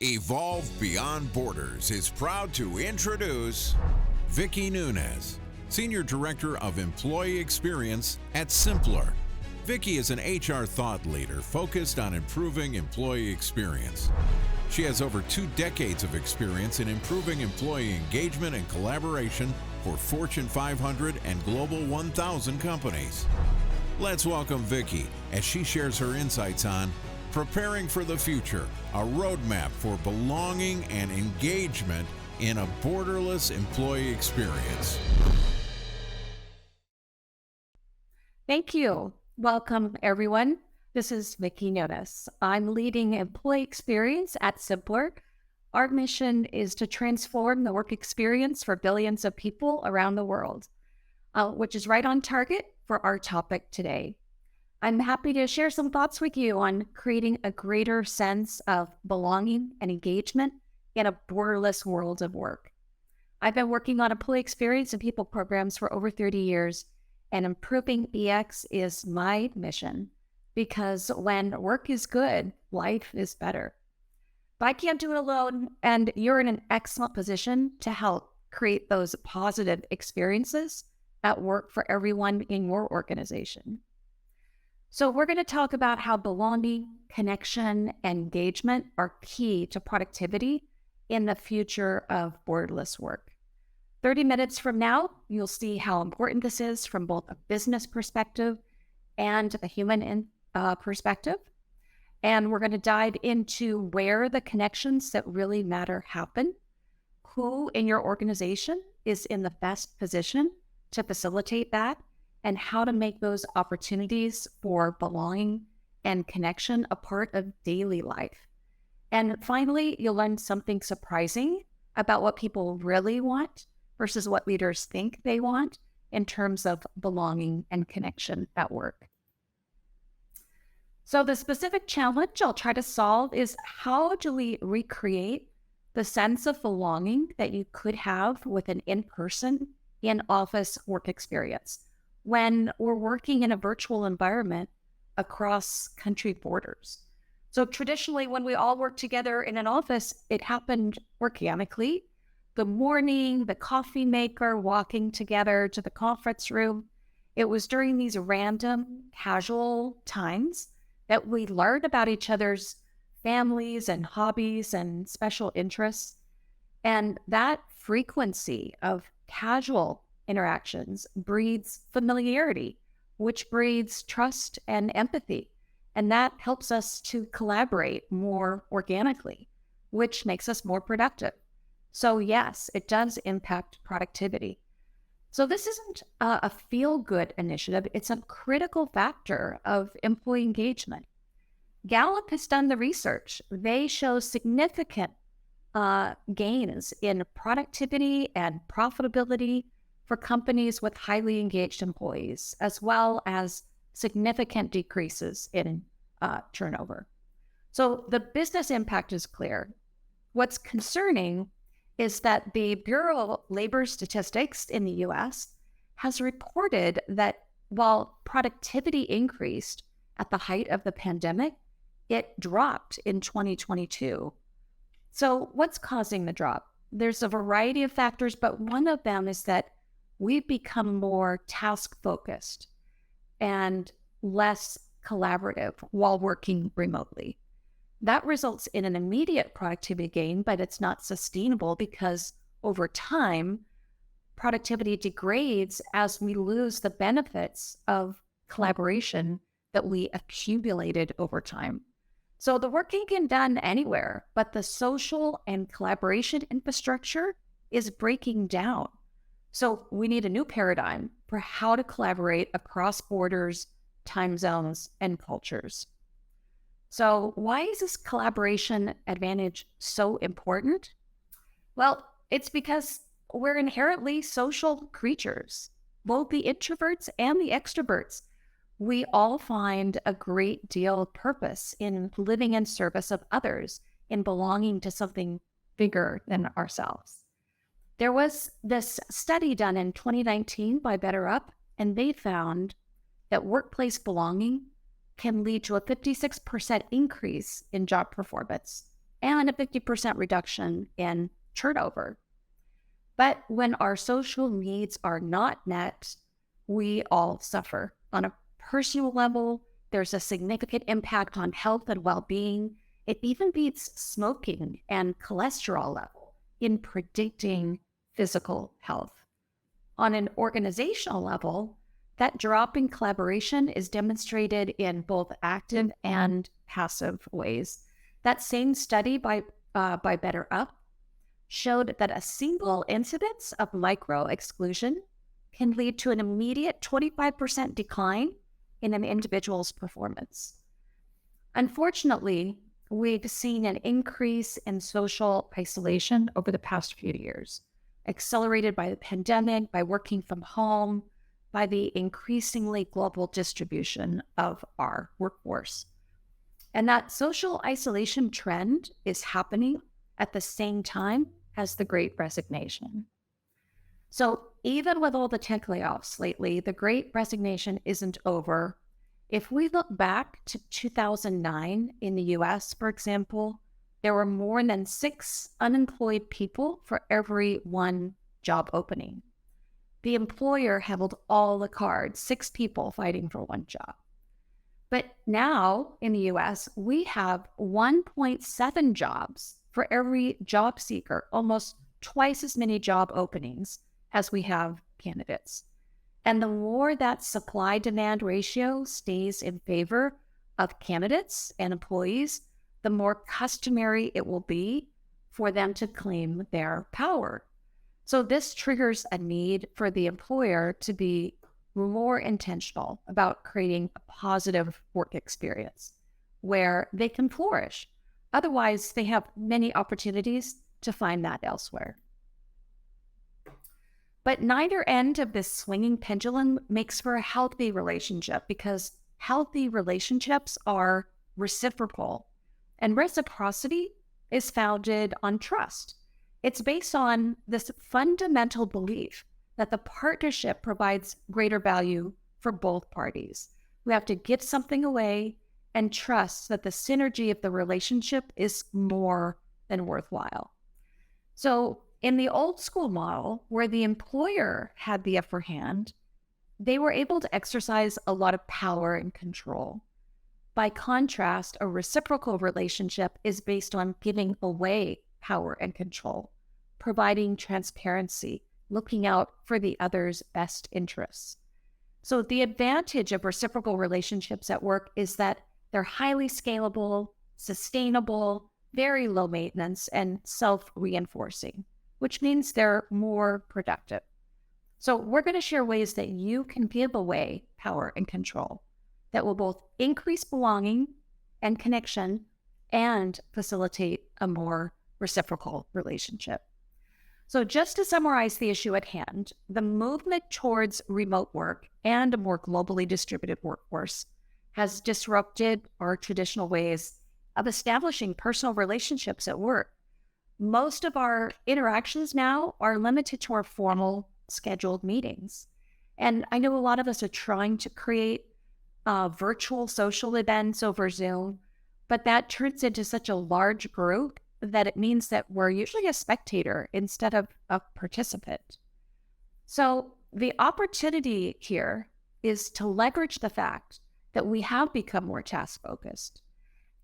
Evolve Beyond Borders is proud to introduce Vicky Nunes, Senior Director of Employee Experience at Simpplr. Vicky is an HR thought leader focused on improving employee experience. She has over 2 decades of experience in improving employee engagement and collaboration for Fortune 500 and Global 1000 companies. Let's welcome Vicky as she shares her insights on Preparing for the Future, a roadmap for belonging and engagement in a borderless employee experience. Thank you. Welcome, everyone. This is Vicky Nunes. I'm leading employee experience at Simpplr. Our mission is to transform the work experience for billions of people around the world, which is right on target for our topic today. I'm happy to share some thoughts with you on creating a greater sense of belonging and engagement in a borderless world of work. I've been working on employee experience and people programs for over 30 years, and improving EX is my mission because when work is good, life is better. But I can't do it alone, and you're in an excellent position to help create those positive experiences at work for everyone in your organization. So we're going to talk about how belonging, connection, and engagement are key to productivity in the future of borderless work. 30 minutes from now, you'll see how important this is from both a business perspective and a human perspective. And we're going to dive into where the connections that really matter happen, who in your organization is in the best position to facilitate that, and how to make those opportunities for belonging and connection a part of daily life. And finally, you'll learn something surprising about what people really want versus what leaders think they want in terms of belonging and connection at work. So the specific challenge I'll try to solve is how do we recreate the sense of belonging that you could have with an in-person, in-office work experience when we're working in a virtual environment across country borders. So traditionally, when we all work together in an office, it happened organically. The morning, the coffee maker, walking together to the conference room. It was during these random, casual times that we learned about each other's families and hobbies and special interests. And that frequency of casual interactions breeds familiarity, which breeds trust and empathy. And that helps us to collaborate more organically, which makes us more productive. So yes, it does impact productivity. So this isn't a feel-good initiative. It's a critical factor of employee engagement. Gallup has done the research. They show significant gains in productivity and profitability for companies with highly engaged employees, as well as significant decreases in turnover. So the business impact is clear. What's concerning is that the Bureau of Labor Statistics in the US has reported that while productivity increased at the height of the pandemic, it dropped in 2022. So what's causing the drop? There's a variety of factors, but one of them is that we've become more task-focused and less collaborative while working remotely. That results in an immediate productivity gain, but it's not sustainable because over time, productivity degrades as we lose the benefits of collaboration that we accumulated over time. So the work can get done anywhere, but the social and collaboration infrastructure is breaking down. So we need a new paradigm for how to collaborate across borders, time zones, and cultures. So why is this collaboration advantage so important? Well, it's because we're inherently social creatures, both the introverts and the extroverts. We all find a great deal of purpose in living in service of others, in belonging to something bigger than ourselves. There was this study done in 2019 by BetterUp, and they found that workplace belonging can lead to a 56% increase in job performance, and a 50% reduction in turnover. But when our social needs are not met, we all suffer. On a personal level, there's a significant impact on health and well-being. It even beats smoking and cholesterol level in predicting physical health. On an organizational level, that drop in collaboration is demonstrated in both active and passive ways. That same study by BetterUp showed that a single incidence of micro exclusion can lead to an immediate 25% decline in an individual's performance. Unfortunately, we've seen an increase in social isolation over the past few years, accelerated by the pandemic, by working from home, by the increasingly global distribution of our workforce. And that social isolation trend is happening at the same time as the Great Resignation. So even with all the tech layoffs lately, the Great Resignation isn't over. If we look back to 2009 in the US, for example, there were more than 6 unemployed people for every 1 job opening. The employer held all the cards, 6 people fighting for 1 job. But now in the US, we have 1.7 jobs for every job seeker, almost twice as many job openings as we have candidates. And the more that supply-demand ratio stays in favor of candidates and employees, the more customary it will be for them to claim their power. So this triggers a need for the employer to be more intentional about creating a positive work experience where they can flourish. Otherwise, they have many opportunities to find that elsewhere. But neither end of this swinging pendulum makes for a healthy relationship, because healthy relationships are reciprocal, and reciprocity is founded on trust. It's based on this fundamental belief that the partnership provides greater value for both parties. We have to give something away and trust that the synergy of the relationship is more than worthwhile. So in the old school model, where the employer had the upper hand, they were able to exercise a lot of power and control. By contrast, a reciprocal relationship is based on giving away power and control, providing transparency, looking out for the other's best interests. So the advantage of reciprocal relationships at work is that they're highly scalable, sustainable, very low maintenance, and self-reinforcing, which means they're more productive. So we're going to share ways that you can give away power and control that will both increase belonging and connection and facilitate a more reciprocal relationship. So just to summarize the issue at hand, the movement towards remote work and a more globally distributed workforce has disrupted our traditional ways of establishing personal relationships at work. Most of our interactions now are limited to our formal scheduled meetings. And I know a lot of us are trying to create virtual social events over Zoom, but that turns into such a large group that it means that we're usually a spectator instead of a participant. So the opportunity here is to leverage the fact that we have become more task-focused,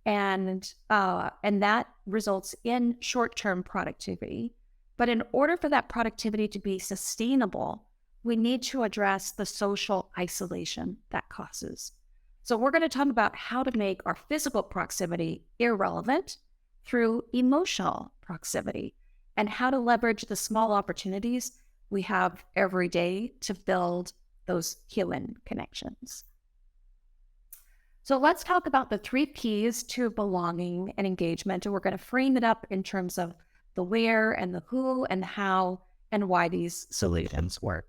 and that results in short-term productivity. But in order for that productivity to be sustainable, we need to address the social isolation that causes. So we're going to talk about how to make our physical proximity irrelevant through emotional proximity, and how to leverage the small opportunities we have every day to build those human connections. So let's talk about the 3 Ps to belonging and engagement, and we're going to frame it up in terms of the where and the who and the how and why these solutions work.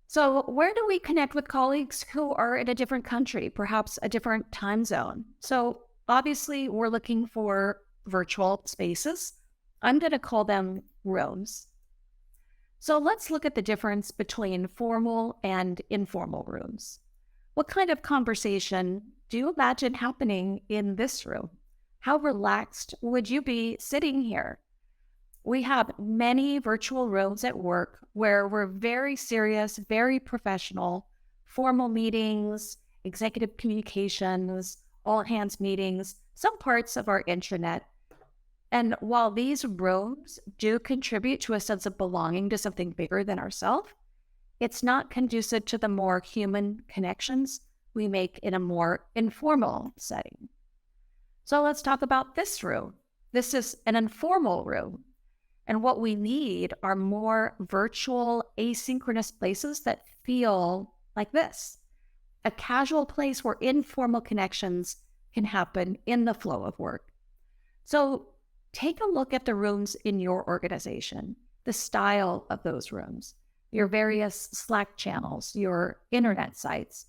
So where do we connect with colleagues who are in a different country, perhaps a different time zone? So obviously, we're looking for virtual spaces. I'm going to call them rooms. So let's look at the difference between formal and informal rooms. What kind of conversation do you imagine happening in this room? How relaxed would you be sitting here? We have many virtual rooms at work where we're very serious, very professional, formal meetings, executive communications, all hands meetings, some parts of our intranet. And while these rooms do contribute to a sense of belonging to something bigger than ourselves, it's not conducive to the more human connections we make in a more informal setting. So let's talk about this room. This is an informal room. And what we need are more virtual, asynchronous places that feel like this. A casual place where informal connections can happen in the flow of work. So take a look at the rooms in your organization, the style of those rooms, your various Slack channels, your internet sites,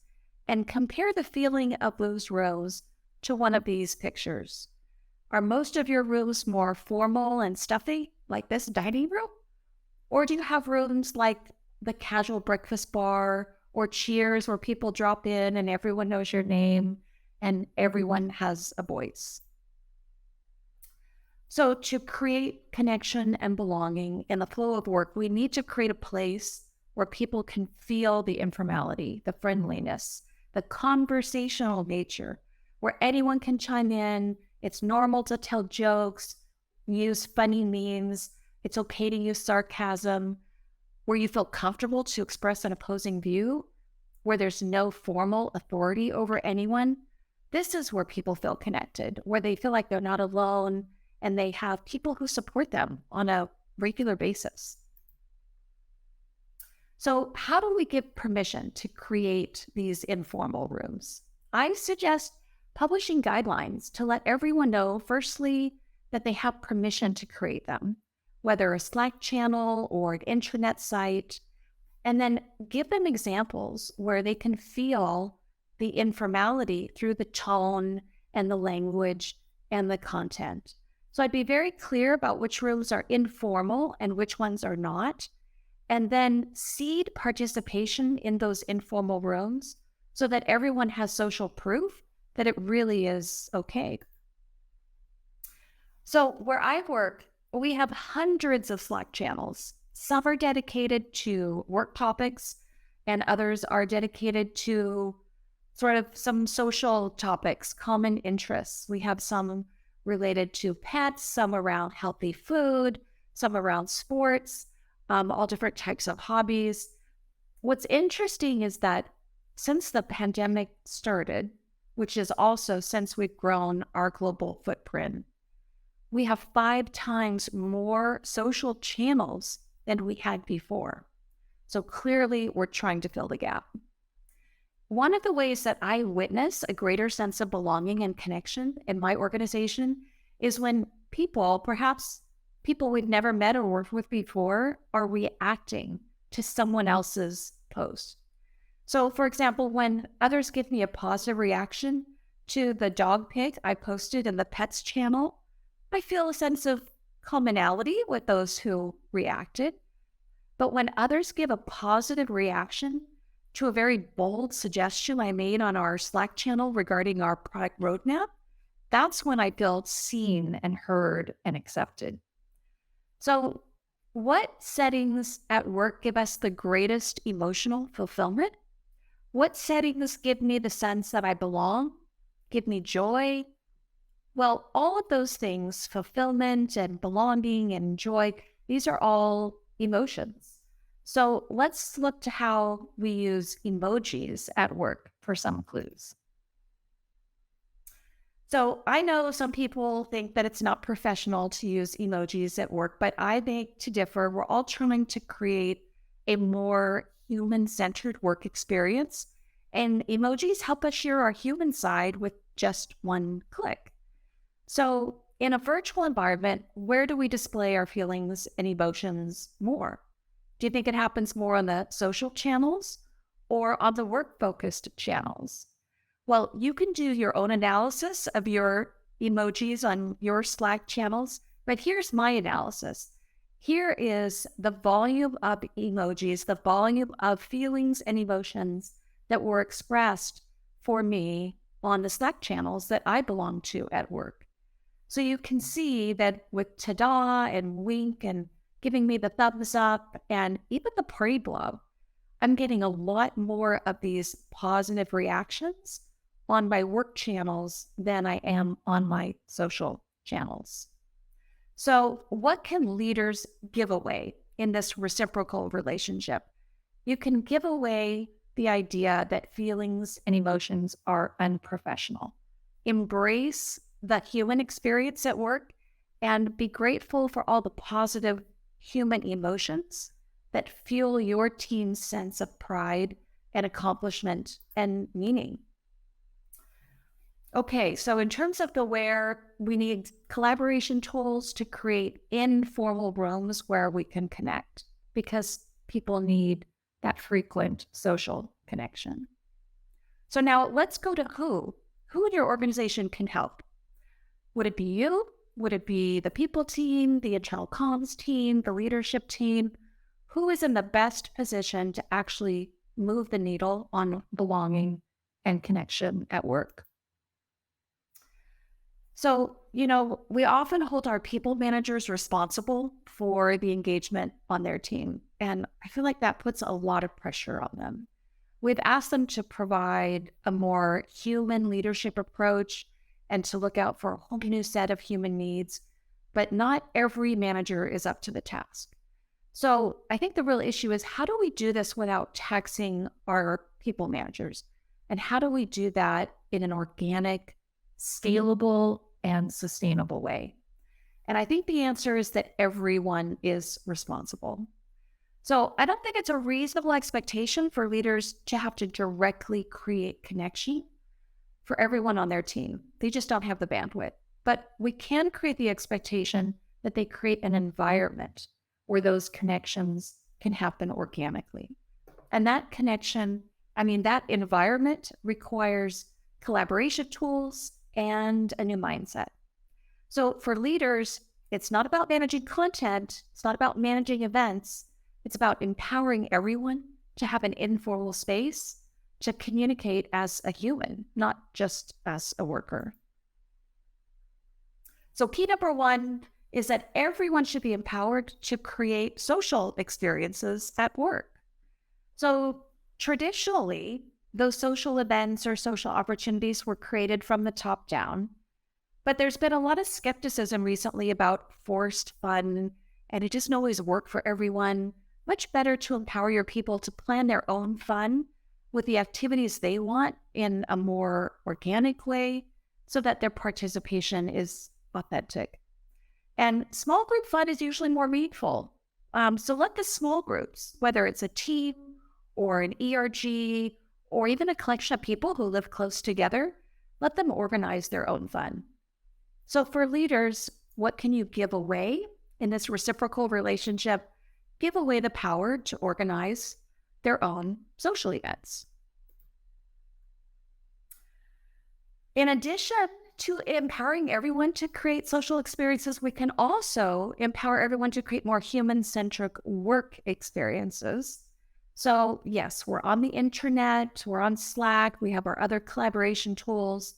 and compare the feeling of those rooms to one of these pictures. Are most of your rooms more formal and stuffy, like this dining room? Or do you have rooms like the casual breakfast bar or Cheers where people drop in and everyone knows your name and everyone has a voice? So to create connection and belonging in the flow of work, we need to create a place where people can feel the informality, the friendliness, the conversational nature, where anyone can chime in. It's normal to tell jokes, use funny memes. It's okay to use sarcasm, where you feel comfortable to express an opposing view, where there's no formal authority over anyone. This is where people feel connected, where they feel like they're not alone and they have people who support them on a regular basis. So how do we give permission to create these informal rooms? I suggest publishing guidelines to let everyone know, firstly, that they have permission to create them, whether a Slack channel or an intranet site, and then give them examples where they can feel the informality through the tone and the language and the content. So I'd be very clear about which rooms are informal and which ones are not, and then seed participation in those informal rooms so that everyone has social proof that it really is okay. So where I work, we have hundreds of Slack channels. Some are dedicated to work topics and others are dedicated to sort of some social topics, common interests. We have some related to pets, some around healthy food, some around sports, all different types of hobbies. What's interesting is that since the pandemic started, which is also since we've grown our global footprint, we have 5 times more social channels than we had before. So clearly we're trying to fill the gap. One of the ways that I witness a greater sense of belonging and connection in my organization is when people, perhaps people we've never met or worked with before, are reacting to someone else's post. So for example, when others give me a positive reaction to the dog pic I posted in the pets channel, I feel a sense of commonality with those who reacted. But when others give a positive reaction to a very bold suggestion I made on our Slack channel regarding our product roadmap, that's when I feel seen and heard and accepted. So what settings at work give us the greatest emotional fulfillment? What settings give me the sense that I belong, give me joy? Well, all of those things, fulfillment and belonging and joy, these are all emotions. So let's look to how we use emojis at work for some clues. So I know some people think that it's not professional to use emojis at work, but I beg to differ. We're all trying to create a more human-centered work experience, and emojis help us share our human side with just one click. So in a virtual environment, where do we display our feelings and emotions more? Do you think it happens more on the social channels or on the work-focused channels? Well, you can do your own analysis of your emojis on your Slack channels, but here's my analysis. Here is the volume of emojis, the volume of feelings and emotions that were expressed for me on the Slack channels that I belong to at work. So you can see that with ta-da and wink and giving me the thumbs up and even the party blow, I'm getting a lot more of these positive reactions on my work channels than I am on my social channels. So, what can leaders give away in this reciprocal relationship? You can give away the idea that feelings and emotions are unprofessional. Embrace the human experience at work and be grateful for all the positive human emotions that fuel your team's sense of pride and accomplishment and meaning. Okay, so in terms of the where, we need collaboration tools to create informal rooms where we can connect because people need that frequent social connection. So now let's go to who. Who in your organization can help? Would it be you? Would it be the people team, the internal comms team, the leadership team? Who is in the best position to actually move the needle on belonging and connection at work? So, we often hold our people managers responsible for the engagement on their team. And I feel like that puts a lot of pressure on them. We've asked them to provide a more human leadership approach and to look out for a whole new set of human needs, but not every manager is up to the task. So I think the real issue is, how do we do this without taxing our people managers? And how do we do that in an organic, scalable, and sustainable way? And I think the answer is that everyone is responsible. So I don't think it's a reasonable expectation for leaders to have to directly create connection for everyone on their team. They just don't have the bandwidth. But we can create the expectation that they create an environment where those connections can happen organically. And that connection, that environment requires collaboration tools and a new mindset. So for leaders, it's not about managing content. It's not about managing events. It's about empowering everyone to have an informal space to communicate as a human, not just as a worker. So key number one is that everyone should be empowered to create social experiences at work. So traditionally, those social events or social opportunities were created from the top down, but there's been a lot of skepticism recently about forced fun, and it doesn't always work for everyone. Much better to empower your people to plan their own fun with the activities they want in a more organic way so that their participation is authentic. And small group fun is usually more meaningful. So let the small groups, whether it's a team or an ERG or even a collection of people who live close together, let them organize their own fun. So for leaders, what can you give away in this reciprocal relationship? Give away the power to organize their own social events. In addition to empowering everyone to create social experiences, we can also empower everyone to create more human-centric work experiences. So yes, we're on the internet, we're on Slack, we have our other collaboration tools.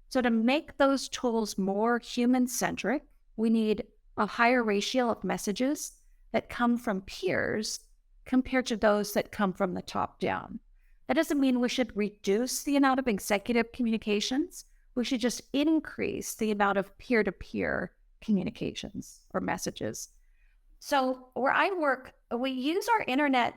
So to make those tools more human-centric, we need a higher ratio of messages that come from peers compared to those that come from the top down. That doesn't mean we should reduce the amount of executive communications. We should just increase the amount of peer-to-peer communications or messages. So where I work, we use our internet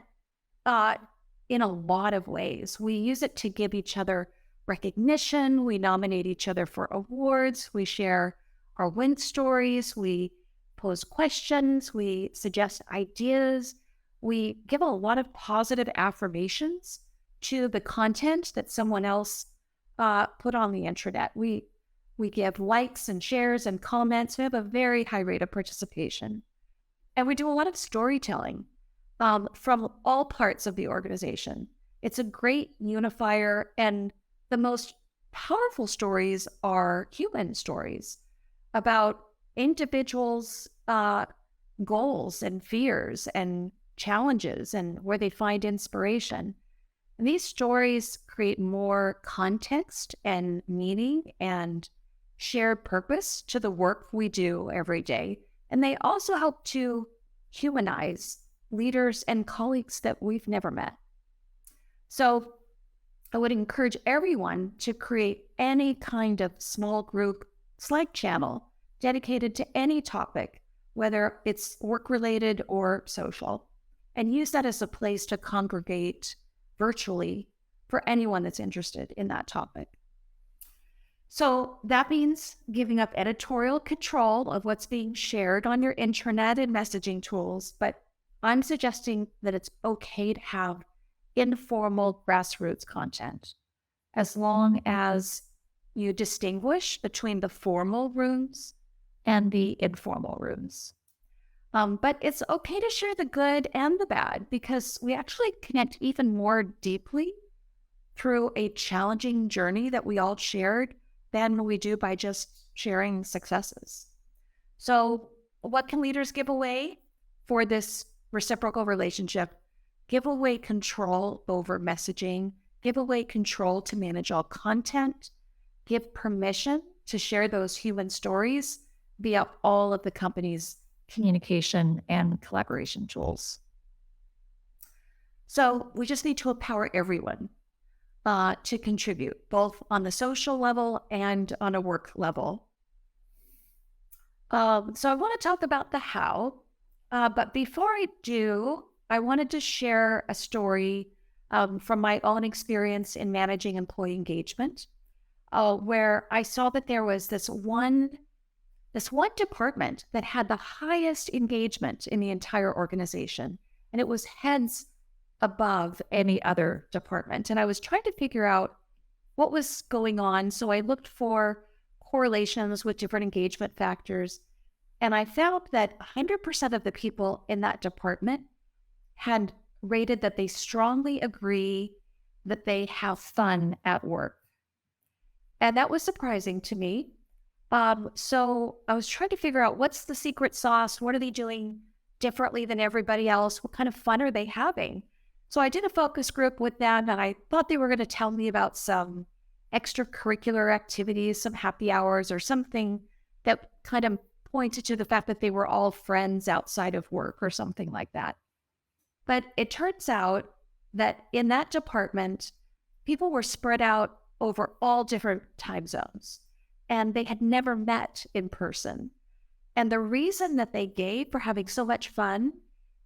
in a lot of ways. We use it to give each other recognition. We nominate each other for awards. We share our win stories. We pose questions. We suggest ideas. We give a lot of positive affirmations to the content that someone else put on the intranet. We give likes and shares and comments. We have a very high rate of participation. And we do a lot of storytelling from all parts of the organization. It's a great unifier, and the most powerful stories are human stories about individuals' goals and fears and challenges and where they find inspiration. And these stories create more context and meaning and shared purpose to the work we do every day. And they also help to humanize leaders and colleagues that we've never met. So I would encourage everyone to create any kind of small group Slack channel dedicated to any topic, whether it's work-related or social, and use that as a place to congregate virtually for anyone that's interested in that topic. So that means giving up editorial control of what's being shared on your intranet and messaging tools, but I'm suggesting that it's okay to have informal grassroots content, as long as you distinguish between the formal rooms and the informal rooms. But it's okay to share the good and the bad, because we actually connect even more deeply through a challenging journey that we all shared than we do by just sharing successes. So what can leaders give away for this reciprocal relationship? Give away control over messaging, give away control to manage all content, give permission to share those human stories via all of the company's communication and collaboration tools. So we just need to empower everyone to contribute, both on the social level and on a work level. So I want to talk about the how, but before I do, I wanted to share a story from my own experience in managing employee engagement, where I saw that there was this one department that had the highest engagement in the entire organization, and it was heads above any other department. And I was trying to figure out what was going on. So I looked for correlations with different engagement factors, and I found that 100% of the people in that department had rated that they strongly agree that they have fun at work. And that was surprising to me. So I was trying to figure out, what's the secret sauce? What are they doing differently than everybody else? What kind of fun are they having? So I did a focus group with them, and I thought they were going to tell me about some extracurricular activities, some happy hours, or something that kind of pointed to the fact that they were all friends outside of work or something like that. But it turns out that in that department, people were spread out over all different time zones, and they had never met in person. And the reason that they gave for having so much fun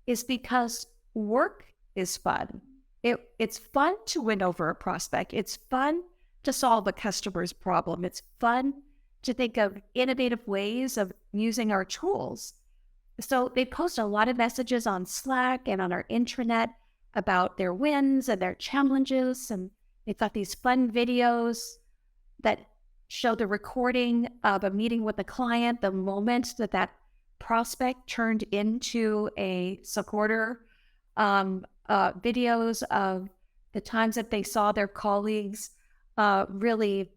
is because work is fun. It's fun to win over a prospect. It's fun to solve a customer's problem. It's fun to think of innovative ways of using our tools. So they post a lot of messages on Slack and on our intranet about their wins and their challenges. And they've got these fun videos that show the recording of a meeting with the client, the moment that that prospect turned into a supporter, videos of the times that they saw their colleagues really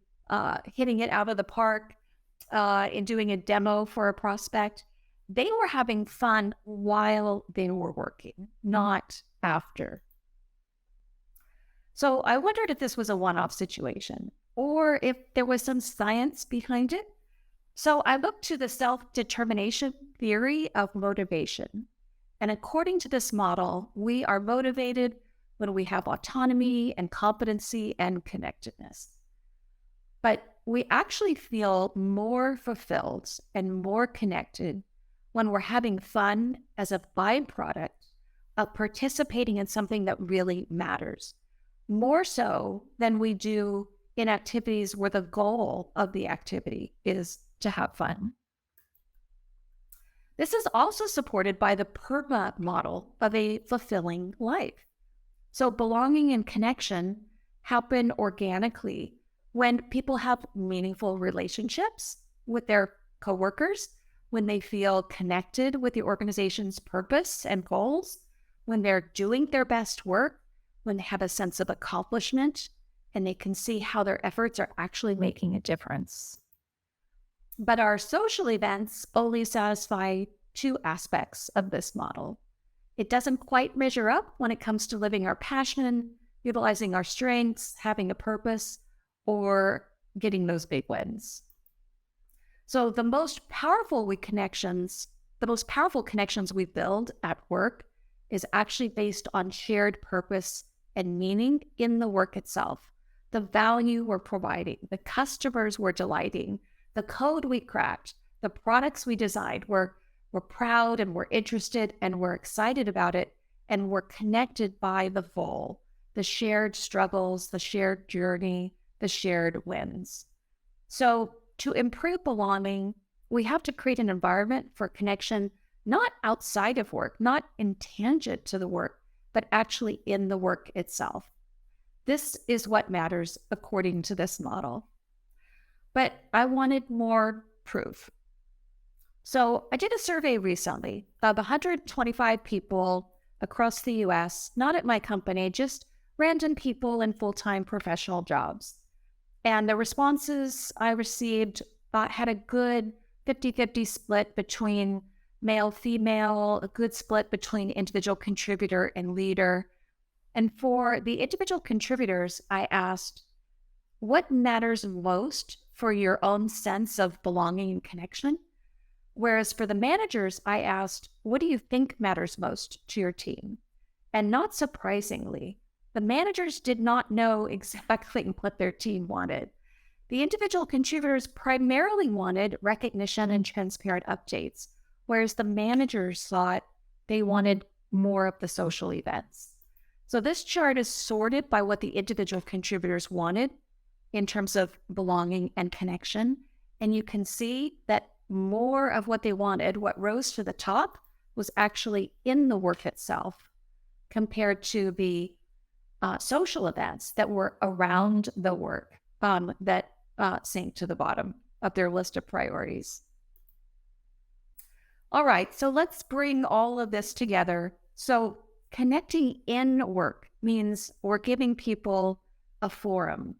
hitting it out of the park in doing a demo for a prospect. They were having fun while they were working, not after. So I wondered if this was a one-off situation or if there was some science behind it. So I looked to the self-determination theory of motivation. And according to this model, we are motivated when we have autonomy and competency and connectedness. But we actually feel more fulfilled and more connected when we're having fun as a byproduct of participating in something that really matters, more so than we do in activities where the goal of the activity is to have fun. This is also supported by the PERMA model of a fulfilling life. So belonging and connection happen organically when people have meaningful relationships with their coworkers, when they feel connected with the organization's purpose and goals, when they're doing their best work, when they have a sense of accomplishment, and they can see how their efforts are actually making a difference. But our social events only satisfy two aspects of this model. It doesn't quite measure up when it comes to living our passion, utilizing our strengths, having a purpose, or getting those big wins. So the most powerful connections we build at work is actually based on shared purpose and meaning in the work itself. The value we're providing, the customers we're delighting, the code we cracked, the products we designed. We're proud and we're interested and we're excited about it. And we're connected by the goal, the shared struggles, the shared journey, the shared wins. So to improve belonging, we have to create an environment for connection, not outside of work, not in tangent to the work, but actually in the work itself. This is what matters according to this model. But I wanted more proof. So I did a survey recently of 125 people across the US, not at my company, just random people in full-time professional jobs. And the responses I received had a good 50-50 split between male, female, a good split between individual contributor and leader. And for the individual contributors, I asked, what matters most for your own sense of belonging and connection? Whereas for the managers, I asked, what do you think matters most to your team? And not surprisingly, the managers did not know exactly what their team wanted. The individual contributors primarily wanted recognition and transparent updates, whereas the managers thought they wanted more of the social events. So this chart is sorted by what the individual contributors wanted in terms of belonging and connection. And you can see that more of what they wanted, what rose to the top, was actually in the work itself compared to the social events that were around the work that sank to the bottom of their list of priorities. All right, so let's bring all of this together. So connecting in work means we're giving people a forum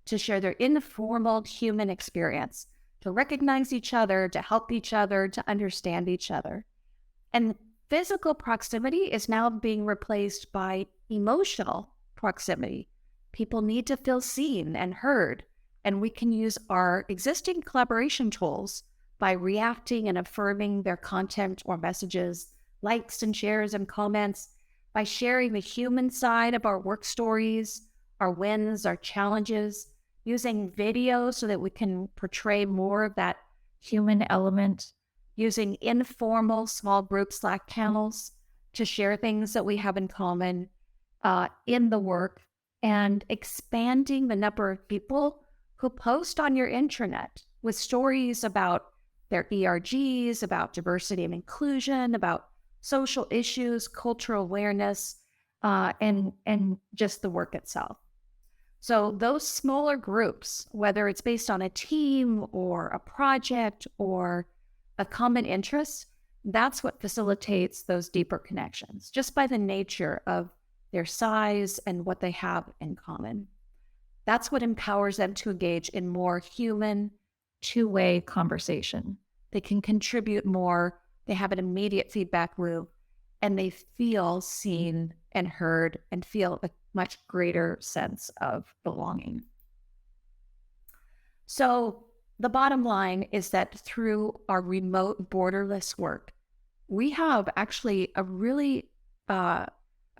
to share their informal human experience, to recognize each other, to help each other, to understand each other. And physical proximity is now being replaced by emotional proximity. People need to feel seen and heard, and we can use our existing collaboration tools by reacting and affirming their content or messages, likes and shares and comments, by sharing the human side of our work stories, our wins, our challenges, using video so that we can portray more of that human element, using informal small group Slack channels to share things that we have in common in the work, and expanding the number of people who post on your intranet with stories about their ERGs, about diversity and inclusion, about social issues, cultural awareness, and just the work itself. So those smaller groups, whether it's based on a team or a project or a common interest, that's what facilitates those deeper connections, just by the nature of their size and what they have in common. That's what empowers them to engage in more human, two-way conversation. They can contribute more, they have an immediate feedback loop, and they feel seen and heard and feel a much greater sense of belonging. So the bottom line is that through our remote borderless work, we have actually a really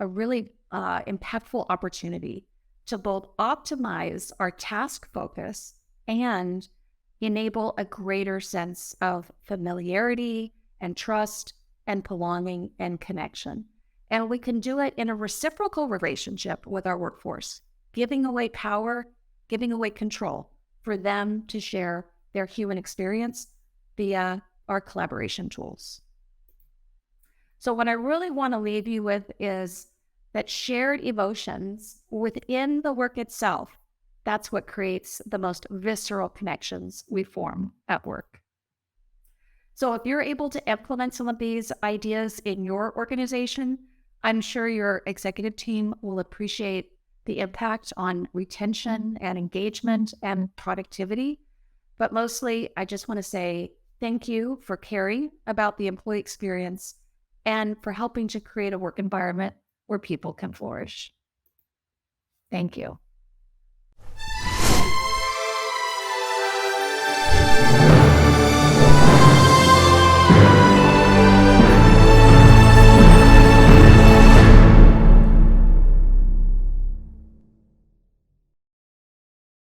impactful opportunity to both optimize our task focus and enable a greater sense of familiarity and trust and belonging and connection. And we can do it in a reciprocal relationship with our workforce, giving away power, giving away control for them to share their human experience via our collaboration tools. So what I really want to leave you with is that shared emotions within the work itself, that's what creates the most visceral connections we form at work. So if you're able to implement some of these ideas in your organization, I'm sure your executive team will appreciate the impact on retention and engagement and productivity. But mostly, I just want to say thank you for caring about the employee experience and for helping to create a work environment where people can flourish. Thank you.